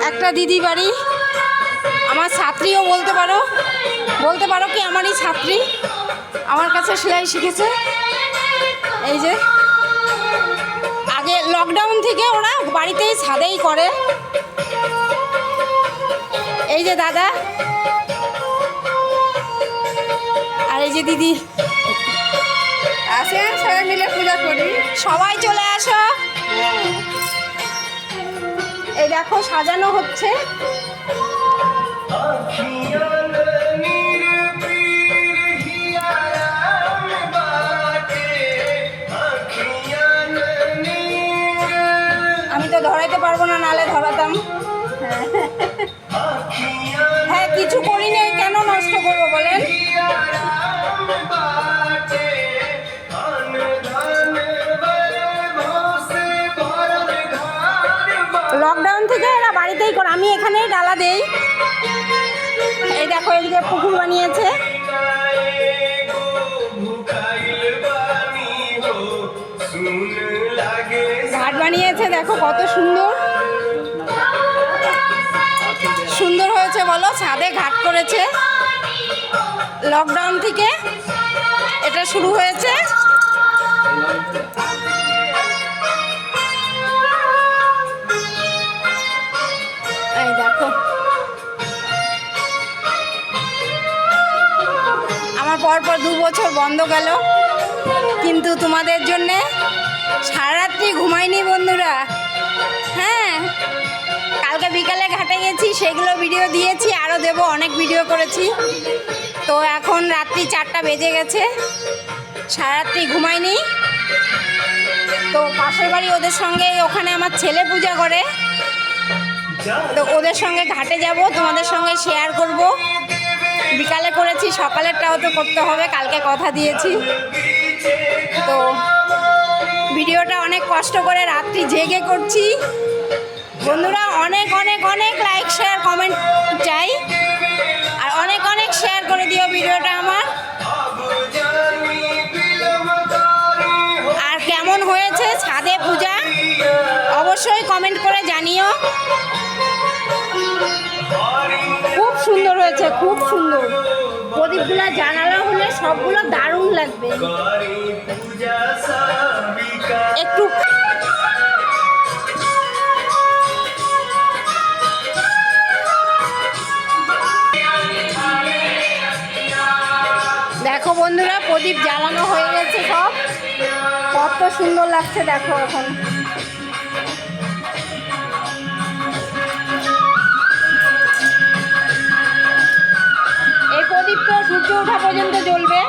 একটা দিদি বাড়ি, আমার ছাত্রীও বলতে পারো কি আমারই ছাত্রী, আমার কাছে সেলাই শিখেছে। এই যে আগে লকডাউন থেকে ওরা বাড়িতেই ছাদেই করে। এই যে দাদা আর এই যে দিদি, আসেন সবাই মিলে পূজা করি। সবাই চলে আসো। এই দেখো সাজানো হচ্ছে। আমি তো ধরাইতে পারবো না, নালে ধরাতাম। হ্যাঁ কিছু করি নাই, কেন নষ্ট করবো বলেন। লকডাউন থেকে এরা বাড়িতেই করে, আমি এখানেই ডালা দেই। এই দেখো এদিকে পুকুর বানিয়েছে, ঘাট বানিয়েছে, দেখো কত সুন্দর সুন্দর হয়েছে বলো। ছাদে ঘাট করেছে, লকডাউন থেকে এটা শুরু হয়েছে। এই দেখো আমার পরপর 2 বছর বন্ধ গেল, কিন্তু তোমাদের জন্যে সারা রাত্রি ঘুমাইনি বন্ধুরা। হ্যাঁ কালকে বিকালে ঘাটে গেছি, সেগুলো ভিডিও দিয়েছি, আরও দেবো, অনেক ভিডিও করেছি। তো এখন রাত্রি 4টা বেজে গেছে, সারা রাত্রি ঘুমাইনি। তো পাশের বাড়ি ওদের সঙ্গে, ওখানে আমার ছেলে পূজা করে, তো ওদের সঙ্গে ঘাটে যাব, তোমাদের সঙ্গে শেয়ার করব। বিকালে করেছি, সকালেরটাও তো করতে হবে, কালকে কথা দিয়েছি। তো ভিডিওটা অনেক কষ্ট করে রাত্রি জেগে করছি বন্ধুরা। অনেক অনেক অনেক লাইক শেয়ার কমেন্ট চাই, আর অনেক অনেক শেয়ার করে দিও ভিডিওটা আমার। আর কেমন হয়েছে ছাদে পূজা অবশ্যই কমেন্ট করে জানিও। খুব সুন্দর হয়েছে, খুব সুন্দর। প্রদীপগুলো জানালা হলে সবগুলো দারুণ লাগবে। একটু দেখো বন্ধুরা, প্রদীপ জ্বালানো হয়ে গেছে সব, কত সুন্দর লাগছে দেখো। এখন এই প্রদীপ তো সূর্য ওঠা পর্যন্ত জ্বলবে।